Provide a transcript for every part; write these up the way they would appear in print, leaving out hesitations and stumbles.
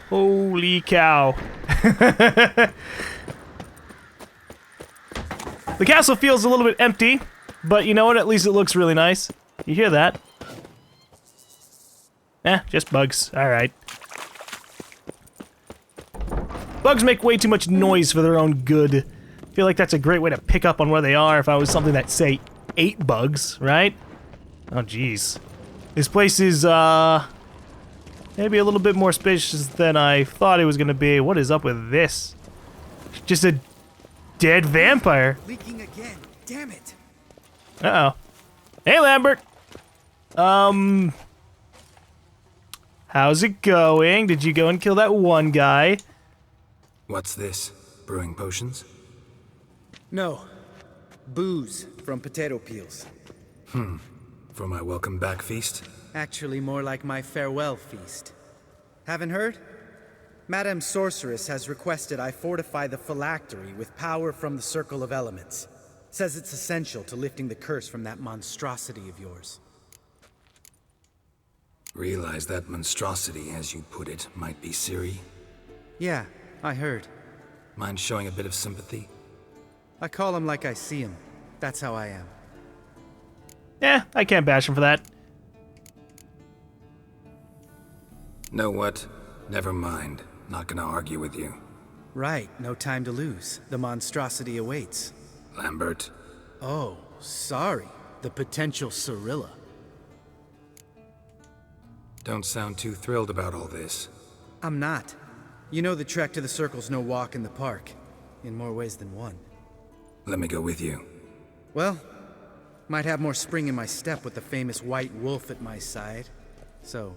Holy cow. The castle feels a little bit empty, but you know what? At least it looks really nice. You hear that? Just bugs. Alright. Bugs make way too much noise for their own good. I feel like that's a great way to pick up on where they are if I was something that, say, ate bugs, right? Oh, jeez. This place is, maybe a little bit more spacious than I thought it was gonna be. What is up with this? Just a dead vampire. Leaking again. Damn it. Uh-oh. Hey, Lambert. How's it going? Did you go and kill that one guy? What's this? Brewing potions? No. Booze from potato peels. For my welcome back feast? Actually, more like my farewell feast. Haven't heard? Madame Sorceress has requested I fortify the phylactery with power from the Circle of Elements. Says it's essential to lifting the curse from that monstrosity of yours. Realize that monstrosity, as you put it, might be Ciri? Yeah, I heard. Mind showing a bit of sympathy? I call him like I see him. That's how I am. Yeah, I can't bash him for that. Know what? Never mind. Not gonna argue with you. Right, no time to lose. The monstrosity awaits. Lambert. Oh, sorry. The potential Cirilla. Don't sound too thrilled about all this. I'm not. You know the trek to the Circle's no walk in the park. In more ways than one. Let me go with you. Well, might have more spring in my step with the famous white wolf at my side. So,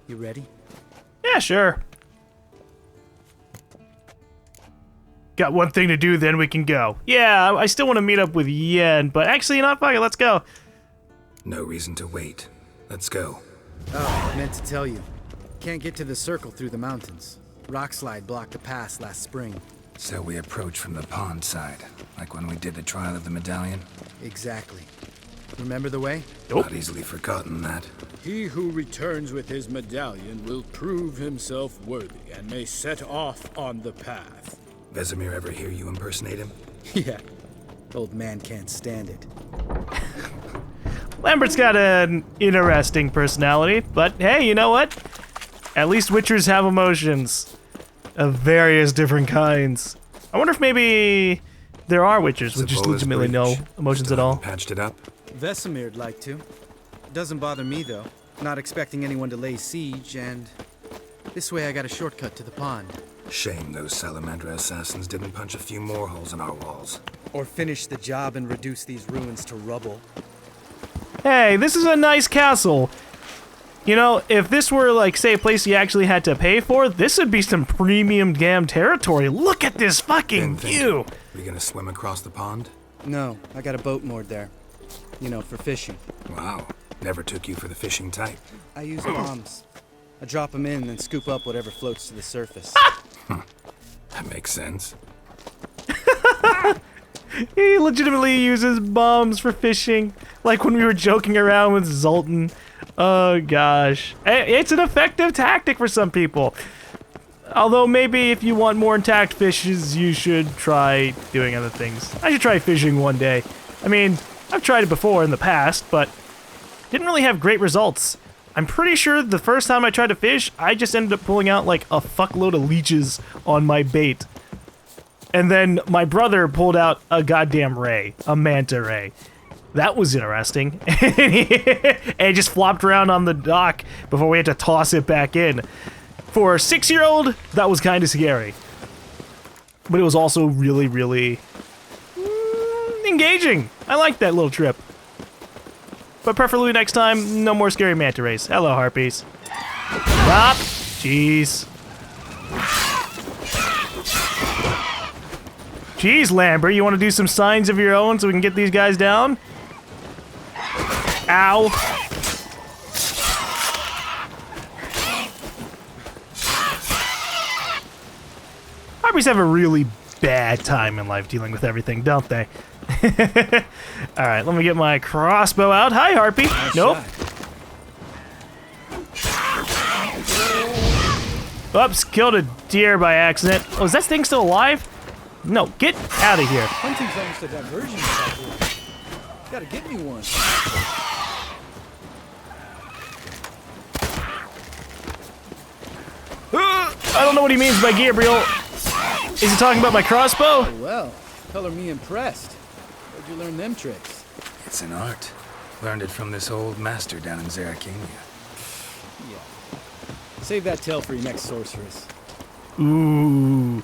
you ready? Yeah, sure. Got one thing to do, then we can go. Yeah, I still want to meet up with Yen, but actually, you know what? Fuck it, let's go. No reason to wait. Let's go. Oh, I meant to tell you. Can't get to the Circle through the mountains. Rockslide blocked the pass last spring. So we approach from the pond side, like when we did the trial of the medallion? Exactly. Remember the way? Nope. Not easily forgotten that. He who returns with his medallion will prove himself worthy and may set off on the path. Vesemir ever hear you impersonate him? Yeah. Old man can't stand it. Lambert's got an interesting personality, but hey, you know what? At least Witchers have emotions of various different kinds. I wonder if maybe there are Witchers with just legitimately no emotions at all. Patched it up? Vesemir'd like to. Doesn't bother me, though. Not expecting anyone to lay siege, and this way I got a shortcut to the pond. Shame those Salamandra assassins didn't punch a few more holes in our walls. Or finish the job and reduce these ruins to rubble. Hey, this is a nice castle. You know, if this were, like, say, a place you actually had to pay for, this would be some premium GaLm territory. Look at this fucking view! We gonna swim across the pond? No, I got a boat moored there. You know, for fishing. Wow. Never took you for the fishing type. I use bombs. I drop them in and then scoop up whatever floats to the surface. That makes sense. He legitimately uses bombs for fishing, like when we were joking around with Zoltan. Oh gosh. It's an effective tactic for some people. Although maybe if you want more intact fishes, you should try doing other things. I should try fishing one day. I mean, I've tried it before in the past, but didn't really have great results. I'm pretty sure the first time I tried to fish, I just ended up pulling out like a fuckload of leeches on my bait. And then my brother pulled out a goddamn ray, a manta ray. That was interesting. And it just flopped around on the dock before we had to toss it back in. For a 6-year-old, that was kind of scary. But it was also really, really engaging. I liked that little trip. But preferably next time, no more scary manta rays. Hello, harpies. Stop! Jeez. Jeez, Lambert, you want to do some signs of your own so we can get these guys down? Ow. Harpies have a really bad time in life dealing with everything, don't they? Alright, let me get my crossbow out. Hi, Harpy. Nope. Oops, killed a deer by accident. Oh, is that thing still alive? No, get out of here. Hunting's almost a diversion out here. Gotta get me one. I don't know what he means by Gabriel. Is he talking about my crossbow? Oh, well, color me impressed. Where'd you learn them tricks? It's an art. Learned it from this old master down in Zeracania. Yeah. Save that tale for your next sorceress. Ooh,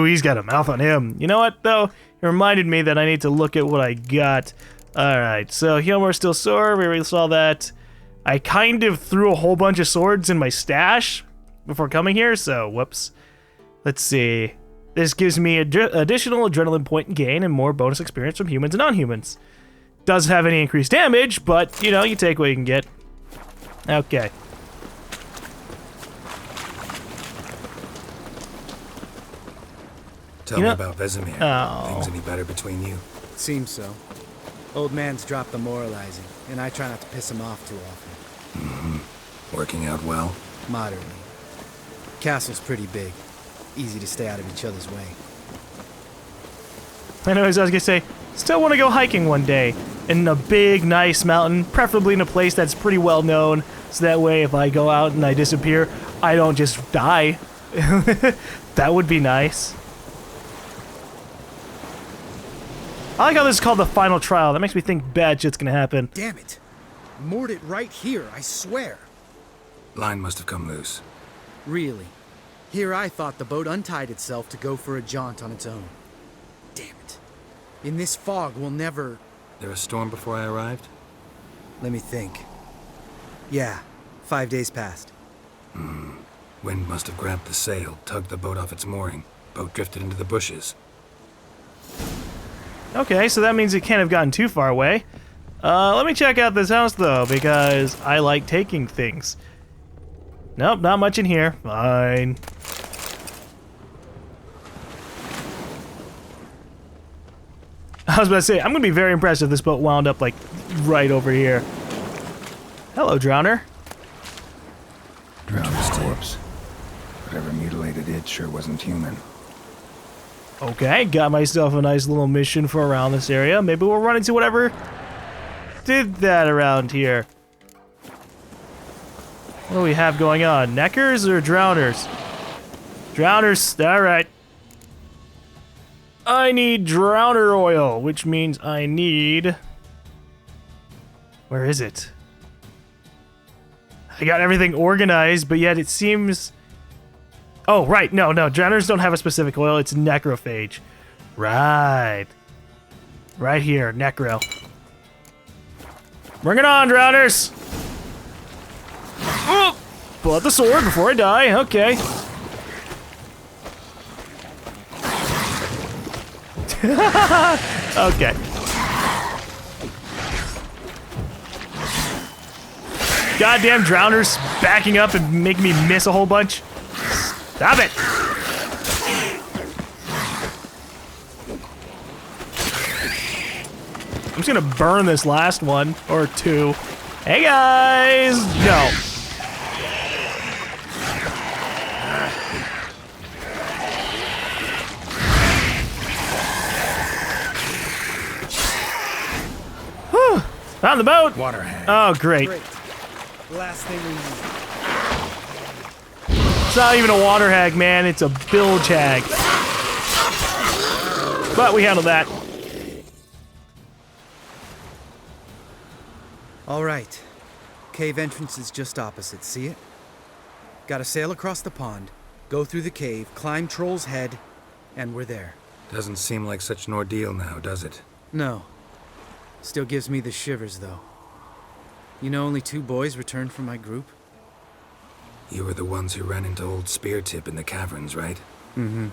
he's got a mouth on him. You know what, though? It reminded me that I need to look at what I got. Alright, so Hjalmar's still sore. We already saw that. I kind of threw a whole bunch of swords in my stash before coming here, so whoops. Let's see. This gives me additional adrenaline point gain and more bonus experience from humans and non-humans. Doesn't have any increased damage, but, you know, you take what you can get. Okay. Tell me about Vesemir. Oh. Things any better between you? Seems so. Old man's dropped the moralizing, and I try not to piss him off too often. Working out well? Moderately. Castle's pretty big. Easy to stay out of each other's way. Anyways, I was gonna say, still want to go hiking one day in a big, nice mountain, preferably in a place that's pretty well known, so that way if I go out and I disappear, I don't just die. That would be nice. I like how this is called the final trial. That makes me think bad shit's gonna happen. Damn it! Moored it right here, I swear. Line must have come loose. Really? Here I thought the boat untied itself to go for a jaunt on its own. Damn it. In this fog, we'll never... There a storm before I arrived? Let me think. Yeah, 5 days passed. Wind must have grabbed the sail, tugged the boat off its mooring. Boat drifted into the bushes. Okay, so that means it can't have gotten too far away. Let me check out this house, though, because I like taking things. Nope, not much in here. Fine. I was about to say, I'm gonna be very impressed if this boat wound up, like, right over here. Hello, Drowner. Drowner's corpse. Whatever mutilated it sure wasn't human. Okay, got myself a nice little mission for around this area. Maybe we'll run into whatever did that around here. What do we have going on? Neckers or drowners? Drowners, alright. I need drowner oil, which means I need... Where is it? I got everything organized, but yet it seems... Oh, right, no, drowners don't have a specific oil, it's necrophage. Right. Right here, necro. Bring it on, drowners! Oh, pull out the sword before I die, okay. Okay. Goddamn drowners backing up and making me miss a whole bunch. Stop it! I'm just gonna burn this last one, or two. Hey guys! No. Whew. Found the boat! Water hag. Oh, great. Great. Last thing we need. It's not even a water hag, man. It's a bilge hag. But we handled that. All right. Cave entrance is just opposite, see it? Gotta sail across the pond, go through the cave, climb Troll's Head, and we're there. Doesn't seem like such an ordeal now, does it? No. Still gives me the shivers, though. You know only 2 boys returned from my group? You were the ones who ran into old Speartip in the caverns, right? Mm-hmm.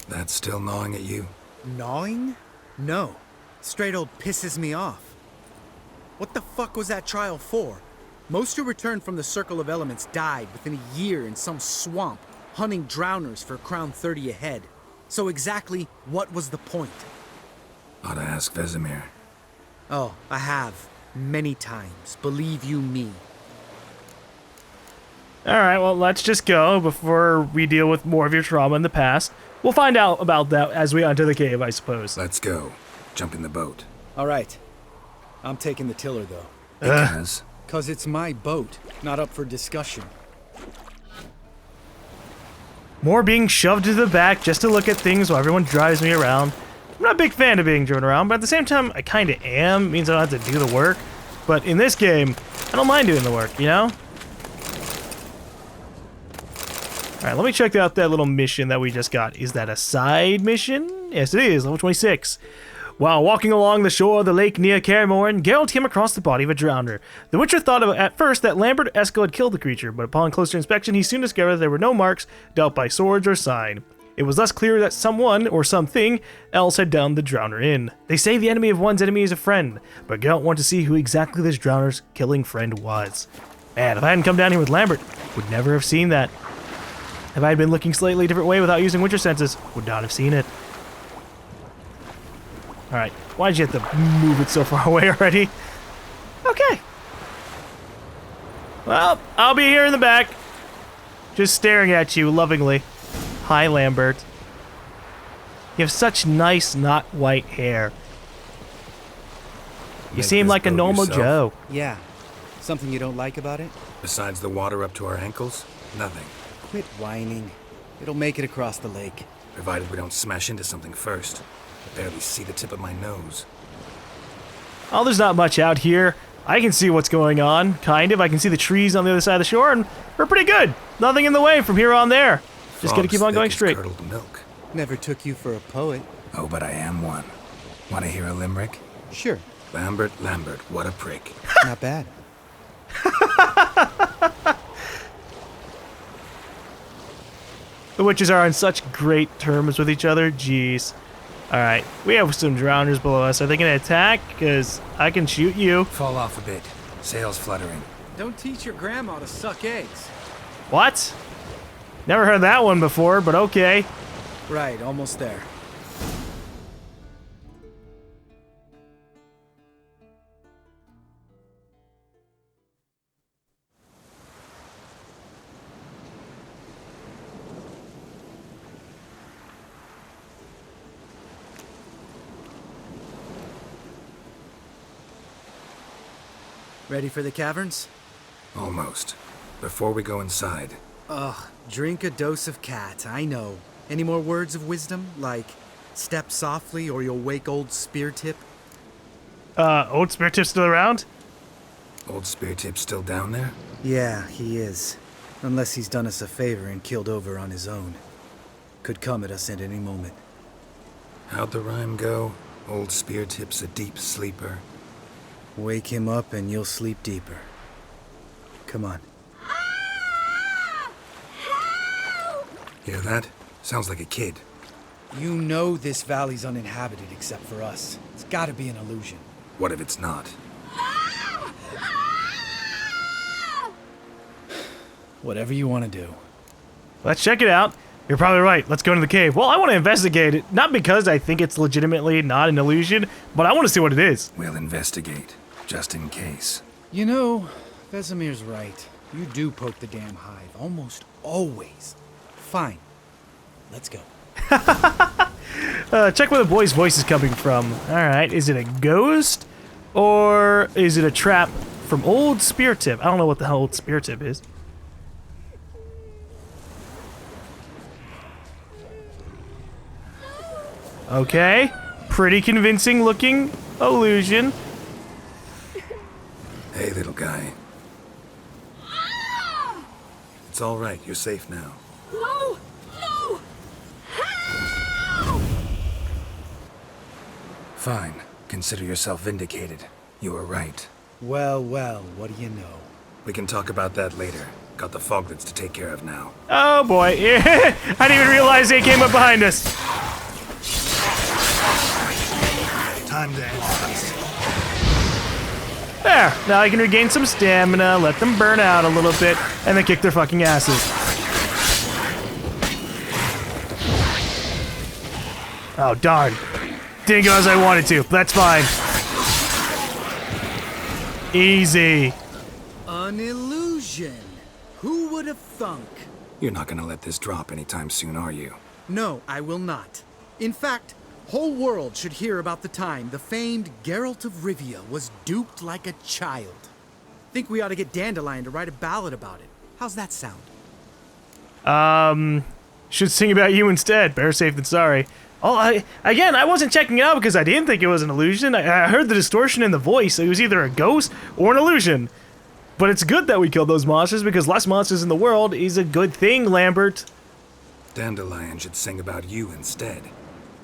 That's still gnawing at you? Gnawing? No. Straight old pisses me off. What the fuck was that trial for? Most who returned from the Circle of Elements died within a year in some swamp, hunting drowners for Crown 30 a head. So exactly what was the point? Ought to ask Vesemir. Oh, I have. Many times. Believe you me. Alright, well, let's just go before we deal with more of your trauma in the past. We'll find out about that as we enter the cave, I suppose. Let's go. Jump in the boat. All right. I'm taking the tiller, though. Because? Because it's my boat, not up for discussion. More being shoved to the back just to look at things while everyone drives me around. I'm not a big fan of being driven around, but at the same time, I kind of am. It means I don't have to do the work. But in this game, I don't mind doing the work, you know? Alright, let me check out that little mission that we just got. Is that a side mission? Yes, it is. Level 26. While walking along the shore of the lake near Karamorn, Geralt came across the body of a drowner. The Witcher thought at first that Lambert Eskel had killed the creature, but upon closer inspection, he soon discovered that there were no marks dealt by swords or sign. It was thus clear that someone, or something, else had downed the drowner in. They say the enemy of one's enemy is a friend, but Geralt wanted to see who exactly this drowner's killing friend was. Man, if I hadn't come down here with Lambert, would never have seen that. If I had been looking slightly different way without using Witcher senses, would not have seen it. Alright, why'd you have to move it so far away already? Okay. Well, I'll be here in the back. Just staring at you lovingly. Hi, Lambert. You have such nice, not white hair. You Make seem this like a boat normal yourself? Joe. Yeah. Something you don't like about it? Besides the water up to our ankles, nothing. Quit whining. It'll make it across the lake. Provided we don't smash into something first. I barely see the tip of my nose. Oh, there's not much out here. I can see what's going on, kind of. I can see the trees on the other side of the shore, and we're pretty good. Nothing in the way from here on there. Just gotta Fog's keep on thick going as straight. curdled milk. Never took you for a poet. Oh, but I am one. Want to hear a limerick? Sure. Lambert, Lambert, what a prick. Not bad. The witches are on such great terms with each other. Jeez. Alright, we have some drowners below us. Are they gonna attack? Because I can shoot you. Fall off a bit. Sails fluttering. Don't teach your grandma to suck eggs. What? Never heard that one before, but okay. Right, almost there. Ready for the caverns? Almost. Before we go inside, Ugh, drink a dose of cat, I know. Any more words of wisdom? Like, step softly or you'll wake old Spear Tip? Old Spirit Tip's still around? old Spear Tip's still down there? Yeah, he is. Unless he's done us a favor and killed over on his own. Could come at us at any moment. How'd the rhyme go? Old Spear Tip's a deep sleeper. Wake him up and you'll sleep deeper. Come on. Hear that? Sounds like a kid. You know this valley's uninhabited except for us. It's gotta be an illusion. What if it's not? Whatever you want to do. Let's check it out. You're probably right. Let's go into the cave. Well, I want to investigate it. Not because I think it's legitimately not an illusion, but I want to see what it is. We'll investigate, just in case. You know, Vesemir's right. You do poke the damn hive, almost always. Fine. Let's go. Check where the boy's voice is coming from. Alright, is it a ghost? Or is it a trap from Old Spear Tip? I don't know what the hell Old Spear Tip is. Okay, pretty convincing looking illusion. Hey, little guy. It's all right. You're safe now. No! No! Help! Fine. Consider yourself vindicated. You were right. Well, well, what do you know? We can talk about that later. Got the foglets to take care of now. Oh boy, I didn't even realize they came up behind us. Time to end this. There, now I can regain some stamina, let them burn out a little bit, and then kick their fucking asses. Oh, darn. Didn't go as I wanted to. That's fine. Easy. An illusion. Who would have thunk? You're not gonna let this drop anytime soon, are you? No, I will not. In fact, whole world should hear about the time the famed Geralt of Rivia was duped like a child. Think we ought to get Dandelion to write a ballad about it. How's that sound? Should sing about you instead. Better safe than sorry. Oh, I wasn't checking it out because I didn't think it was an illusion. I heard the distortion in the voice. So it was either a ghost or an illusion. But it's good that we killed those monsters because less monsters in the world is a good thing, Lambert. Dandelion should sing about you instead.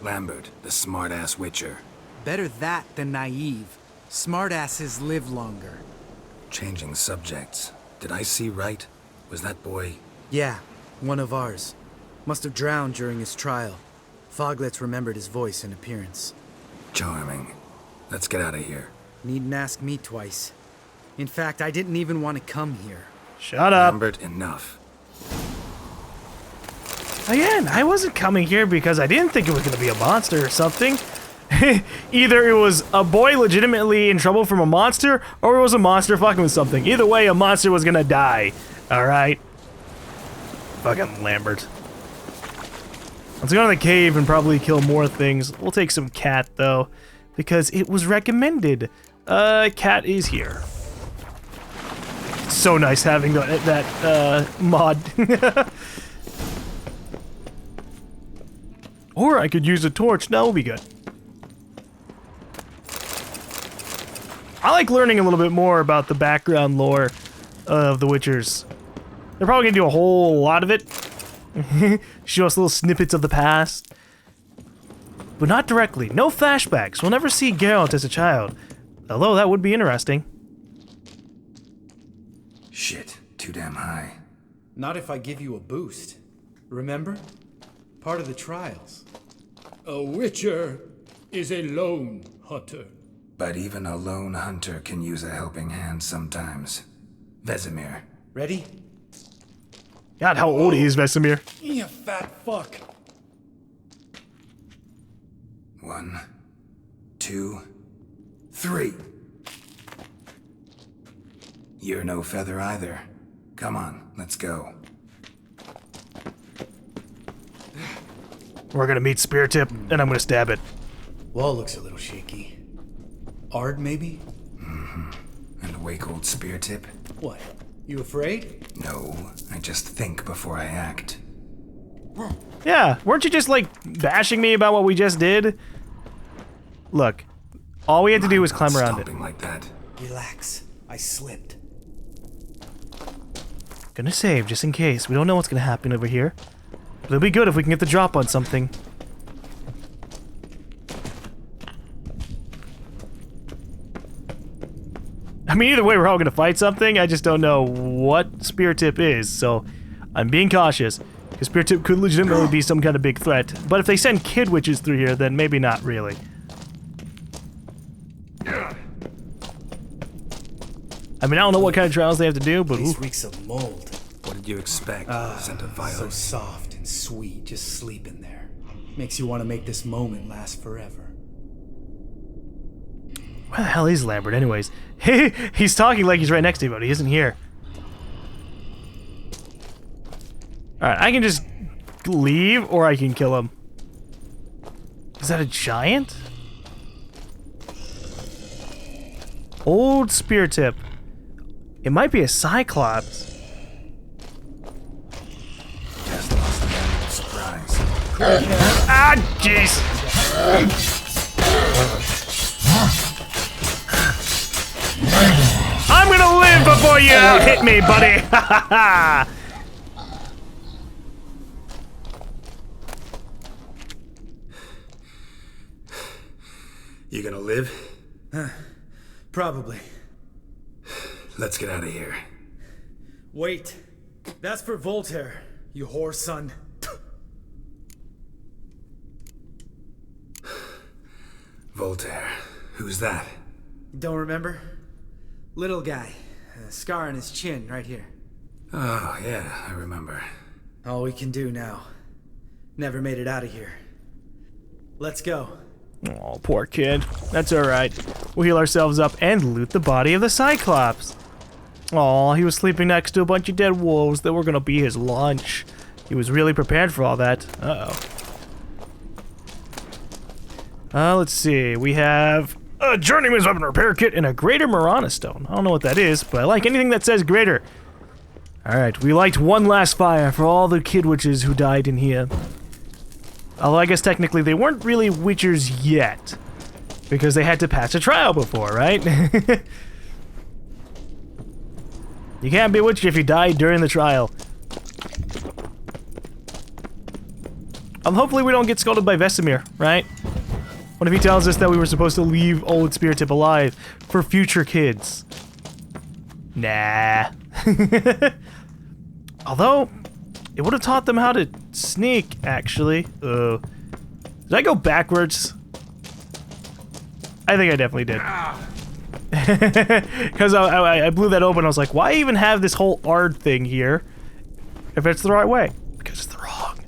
Lambert, the smart-ass witcher. Better that than naive. Smartasses live longer. Changing subjects. Did I see right? Was that boy... Yeah, one of ours. Must have drowned during his trial. Foglets remembered his voice and appearance. Charming. Let's get out of here. Needn't ask me twice. In fact, I didn't even want to come here. Shut up. Lambert, enough. Again, I wasn't coming here because I didn't think it was going to be a monster or something. Either it was a boy legitimately in trouble from a monster, or it was a monster fucking with something. Either way, a monster was going to die. Alright? Fucking Lambert. Let's go to the cave and probably kill more things. We'll take some cat, though, because it was recommended. Cat is here. So nice having that mod. Or I could use a torch. That would be good. I like learning a little bit more about the background lore of the Witchers. They're probably gonna do a whole lot of it. Show us little snippets of the past. But not directly. No flashbacks. We'll never see Geralt as a child. Although that would be interesting. Shit, too damn high. Not if I give you a boost. Remember? Part of the trials. A witcher is a lone hunter. But even a lone hunter can use a helping hand sometimes. Vesemir. Ready? God, how old is Vesemir? You fat fuck. 1, 2, 3. You're no feather either. Come on, let's go. We're gonna meet Spear Tip, and I'm gonna stab it. Wall looks a little shaky. Ard, maybe? And awake old spear tip? What? You afraid? No, I just think before I act. Yeah, weren't you just, like, bashing me about what we just did? Look, all we had to do was climb around it. Stomping like that. Relax. I slipped. Gonna save, just in case. We don't know what's gonna happen over here. But it'll be good if we can get the drop on something. I mean, either way, we're all gonna fight something. I just don't know what Spear Tip is, so I'm being cautious. Because Spear Tip could legitimately be some kind of big threat. But if they send kid witches through here, then maybe not really. I mean, I don't know what kind of trials they have to do, but This ooh. reeks of mold. What did you expect? Scent of So violets. soft and sweet, just sleeping there. Makes you want to make this moment last forever. Where the hell is Lambert, anyways? He's talking like he's right next to me, but he isn't here. Alright, I can just leave, or I can kill him. Is that a giant? Old Spear Tip. It might be a Cyclops. Just lost the annual surprise. Ah, jeez! I'm gonna live before you hit me, buddy! Ha ha ha! You gonna live? Probably. Let's get out of here. Wait. That's for Voltaire, you whore son. Voltaire. Who's that? Don't remember? Little guy. A scar on his chin, right here. Oh, yeah, I remember. All we can do now. Never made it out of here. Let's go. Oh, poor kid. That's alright. We'll heal ourselves up and loot the body of the Cyclops. Aw, he was sleeping next to a bunch of dead wolves that were gonna be his lunch. He was really prepared for all that. Uh-oh. Let's see. We have a journeyman's weapon repair kit and a greater Marana stone. I don't know what that is, but I like anything that says greater. Alright, we light one last fire for all the kid witches who died in here. Although I guess technically they weren't really witchers yet. Because they had to pass a trial before, right? You can't be a witch if you died during the trial. Hopefully we don't get scolded by Vesemir, right? What if he tells us that we were supposed to leave old Spirit Tip alive for future kids? Nah. Although, it would have taught them how to sneak, actually. Did I go backwards? I think I definitely did. Because I blew that open, I was like, why even have this whole Ard thing here if it's the right way? Because it's the wrong.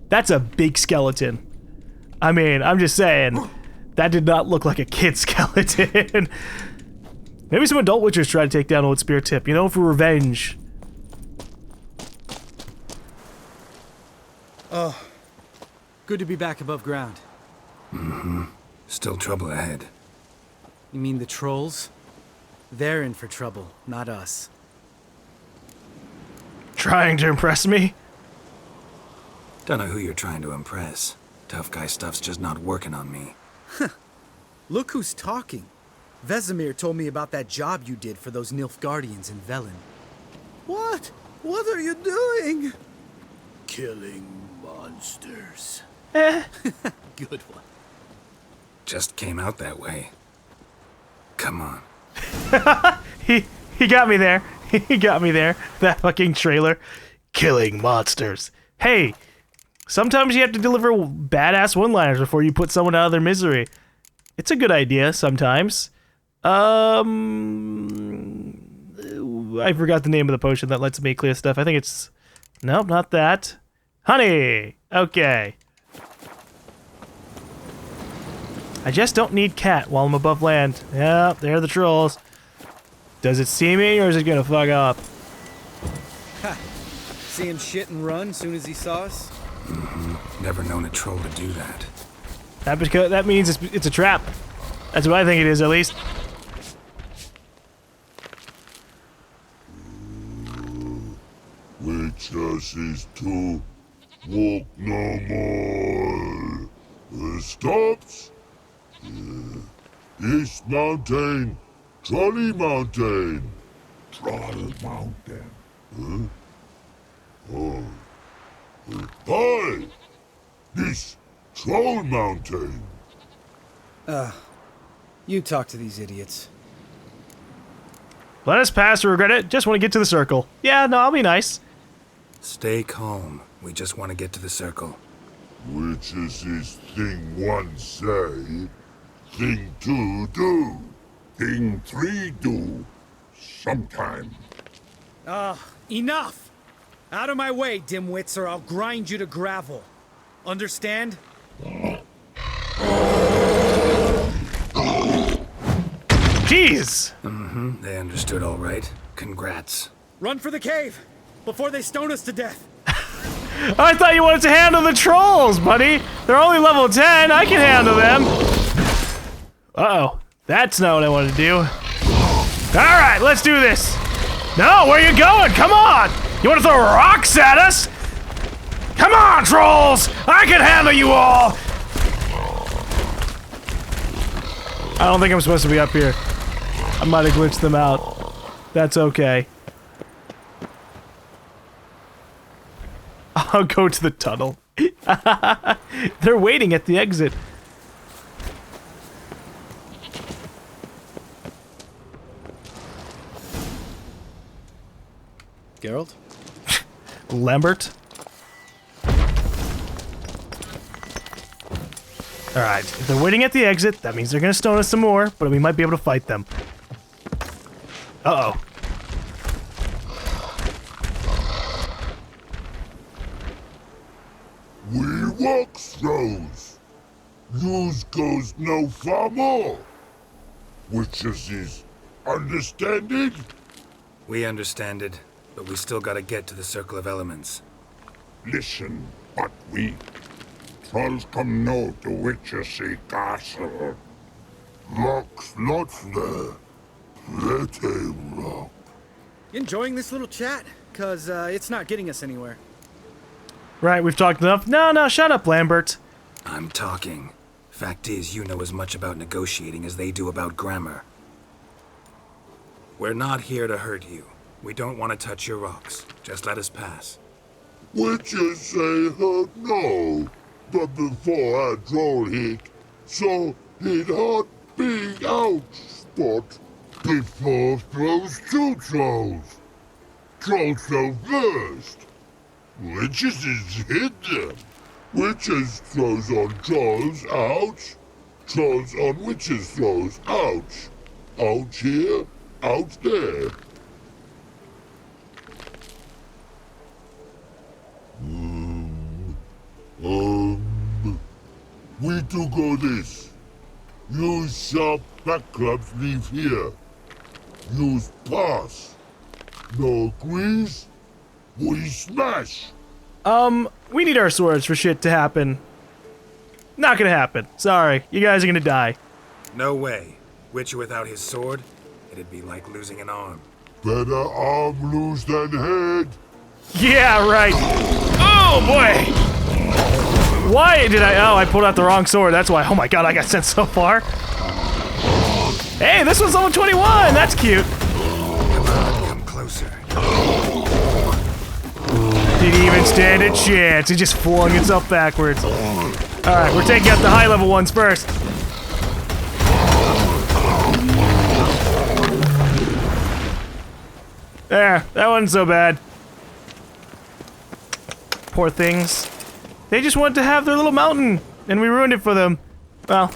That's a big skeleton. I mean, I'm just saying, that did not look like a kid skeleton. Maybe some adult witchers try to take down old Spirit Tip, you know, for revenge. Oh, good to be back above ground. Mm-hmm. Still trouble ahead. You mean the trolls? They're in for trouble, not us. Trying to impress me? Don't know who you're trying to impress. Tough guy stuff's just not working on me. Look who's talking. Vesemir told me about that job you did for those Nilfgaardians in Velen. What? What are you doing? Killing monsters. Good one. Just came out that way. Come on. He got me there. He got me there. That fucking trailer. Killing monsters. Hey, sometimes you have to deliver badass one-liners before you put someone out of their misery. It's a good idea sometimes. I forgot the name of the potion that lets me clear stuff. I think it's... Nope, not that. Honey! Okay. I just don't need cat while I'm above land. Yep, there are the trolls. Does it see me, or is it gonna fuck up? Ha! See him shit and run soon as he saw us? Mm-hmm. Never known a troll to do that. That means it's a trap. That's what I think it is, at least. Witches is to walk no more. Stops. East Mountain, Trolley Mountain. Troll Mountain. Huh? Oh. Hi! This Troll Mountain. You talk to these idiots. Let us pass or regret it. Just want to get to the circle. Yeah, no, I'll be nice. Stay calm. We just want to get to the circle. Witches is thing one say, thing two do. Thing 3 do. Sometime. Enough! Out of my way, dimwits, or I'll grind you to gravel. Understand? Jeez! Mm-hmm. They understood all right. Congrats. Run for the cave! Before they stone us to death! I thought you wanted to handle the trolls, buddy! They're only level 10, I can handle them! Uh-oh. That's not what I wanted to do. Alright, let's do this! No, where are you going? Come on! You want to throw rocks at us? Come on, trolls! I can handle you all! I don't think I'm supposed to be up here. I might have glitched them out. That's okay. I'll go to the tunnel. They're waiting at the exit. Geralt? Lambert? Alright, if they're waiting at the exit, that means they're gonna stone us some more, but we might be able to fight them. Uh-oh. We walk throws. News goes no far more. Witches is understanding? We understand it, but we still gotta get to the Circle of Elements. Listen, but we trolls come no to Witches castle. Rocks lots there. Pretty rock. Enjoying this little chat? Cause it's not getting us anywhere. Right, we've talked enough. No, shut up, Lambert. I'm talking. Fact is, you know as much about negotiating as they do about grammar. We're not here to hurt you. We don't want to touch your rocks. Just let us pass. Witches say hurt no, but before a troll hit, so it hot big out spot before throws two trolls. Trolls throw first. Witches is hit them. Witches throws on trolls, ouch. Trolls on witches throws, ouch. Ouch here, out there. We do go this. Use sharp back clubs leave here. Use pass. No agrees? We smash. We need our swords for shit to happen. Not gonna happen. Sorry, you guys are gonna die. No way. Witcher without his sword? It'd be like losing an arm. Better arm lose than head. Yeah, right. Oh, boy! Why did I pulled out the wrong sword, that's why. Oh my god, I got sent so far. Hey, this one's level 21, that's cute. Come on, come closer. Didn't even stand a chance, it just flung itself backwards. Alright, we're taking out the high level ones first. There, that wasn't so bad. Poor things. They just wanted to have their little mountain, and we ruined it for them. Well,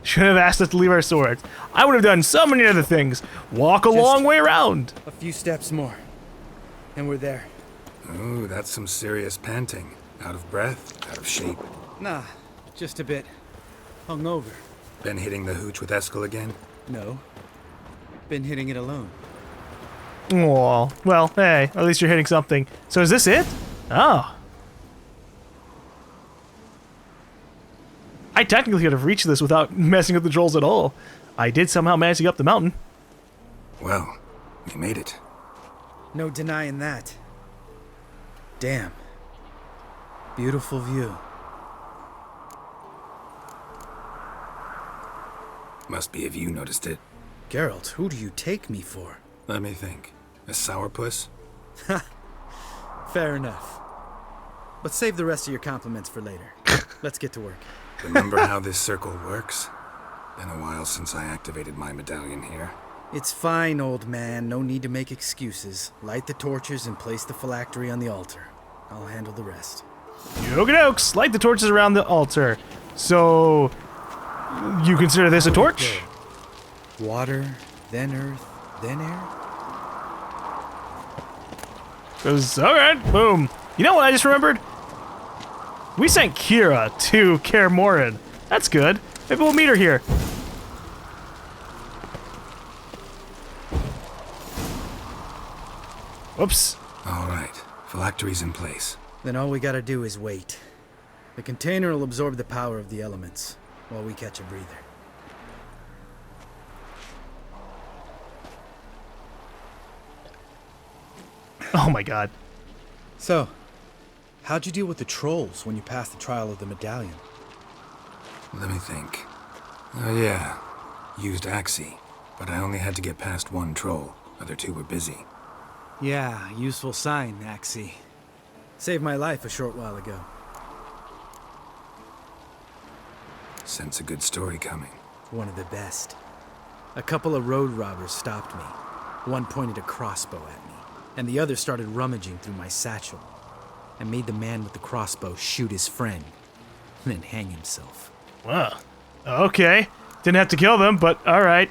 should have asked us to leave our swords. I would have done so many other things. Walk a long way around. A few steps more, and we're there. Ooh, that's some serious panting. Out of breath, out of shape. Nah, just a bit. Hungover. Been hitting the hooch with Eskel again? No. Been hitting it alone. Aw, well, hey, at least you're hitting something. So is this it? Oh. I technically could have reached this without messing up the trolls at all. I did somehow manage to get up the mountain. Well, we made it. No denying that. Damn. Beautiful view. Must be if you noticed it. Geralt, who do you take me for? Let me think. A sourpuss? Fair enough. But save the rest of your compliments for later. Let's get to work. Remember how this circle works? Been a while since I activated my medallion here. It's fine, old man. No need to make excuses. Light the torches and place the phylactery on the altar. I'll handle the rest. Okie dokes, light the torches around the altar. So, you consider this a torch? Water, then earth, then air? Alright, boom. You know what I just remembered? We sent Kira to Kaer Morhen. That's good. Maybe we'll meet her here. Whoops. Alright, phylactery's in place. Then all we gotta do is wait. The container will absorb the power of the elements, while we catch a breather. Oh my god. So, how'd you deal with the trolls when you passed the trial of the medallion? Let me think. Oh yeah, used Axie, but I only had to get past one troll. Other two were busy. Yeah, useful sign, Axie. Saved my life a short while ago. Sense a good story coming. One of the best. A couple of road robbers stopped me. One pointed a crossbow at me, and the other started rummaging through my satchel. I made the man with the crossbow shoot his friend, and then hang himself. Wow. Okay. Didn't have to kill them, but alright.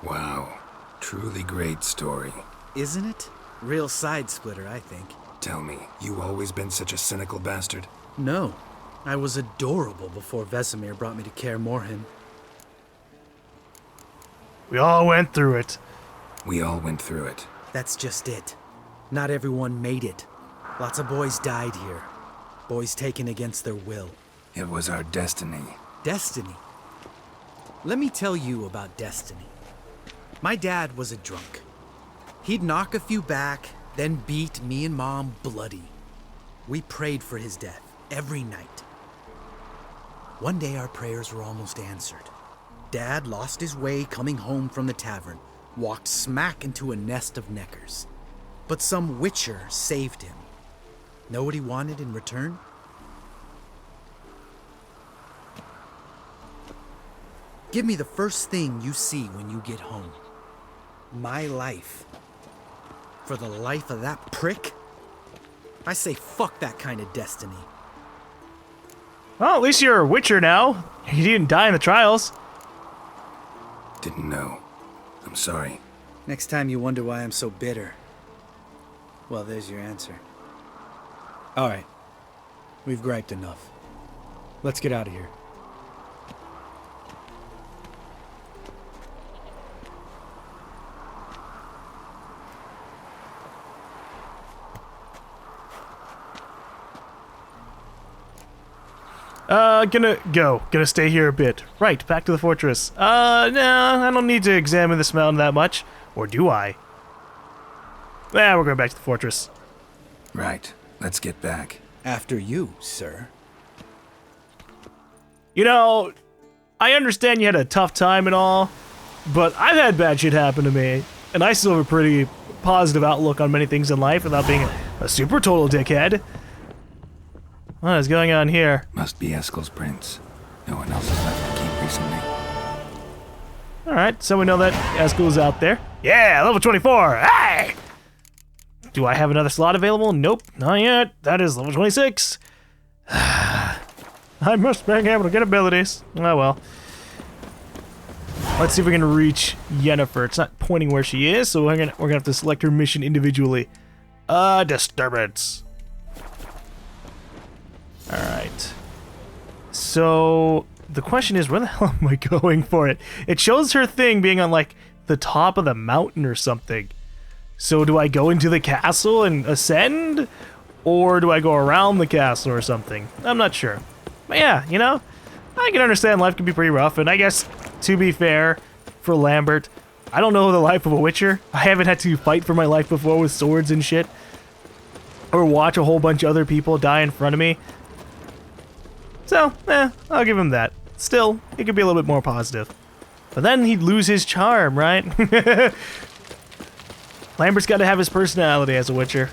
Wow, truly great story. Isn't it? Real side splitter, I think. Tell me, you always been such a cynical bastard? No. I was adorable before Vesemir brought me to Kaer Morhen. We all went through it. We all went through it. That's just it. Not everyone made it. Lots of boys died here. Boys taken against their will. It was our destiny. Destiny. Let me tell you about destiny. My dad was a drunk. He'd knock a few back, then beat me and Mom bloody. We prayed for his death every night. One day our prayers were almost answered. Dad lost his way coming home from the tavern, walked smack into a nest of neckers. But some witcher saved him. Know what he wanted in return? Give me the first thing you see when you get home. My life. For the life of that prick? I say fuck that kind of destiny. Well, at least you're a witcher now. You didn't die in the trials. Didn't know. I'm sorry. Next time you wonder why I'm so bitter, well, there's your answer. Alright. We've griped enough. Let's get out of here. Gonna stay here a bit. Right, back to the fortress. Nah, I don't need to examine this mountain that much. Or do I? We're going back to the fortress. Right. Let's get back. After you, sir. You know, I understand you had a tough time and all, but I've had bad shit happen to me, and I still have a pretty positive outlook on many things in life without being a super total dickhead. What is going on here? Must be Eskel's prints. No one else has left the keep recently. Alright, so we know that Eskel's out there. Yeah, level 24! Hey! Do I have another slot available? Nope, not yet. That is level 26. I must be able to get abilities. Oh well. Let's see if we can reach Yennefer. It's not pointing where she is, so we're gonna have to select her mission individually. Disturbance. Alright. So the question is, where the hell am I going for it? It shows her thing being on like the top of the mountain or something. So do I go into the castle and ascend? Or do I go around the castle or something? I'm not sure. But yeah, you know, I can understand life can be pretty rough, and I guess, to be fair, for Lambert, I don't know the life of a witcher. I haven't had to fight for my life before with swords and shit. Or watch a whole bunch of other people die in front of me. So, I'll give him that. Still, it could be a little bit more positive. But then he'd lose his charm, right? Lambert's got to have his personality as a witcher.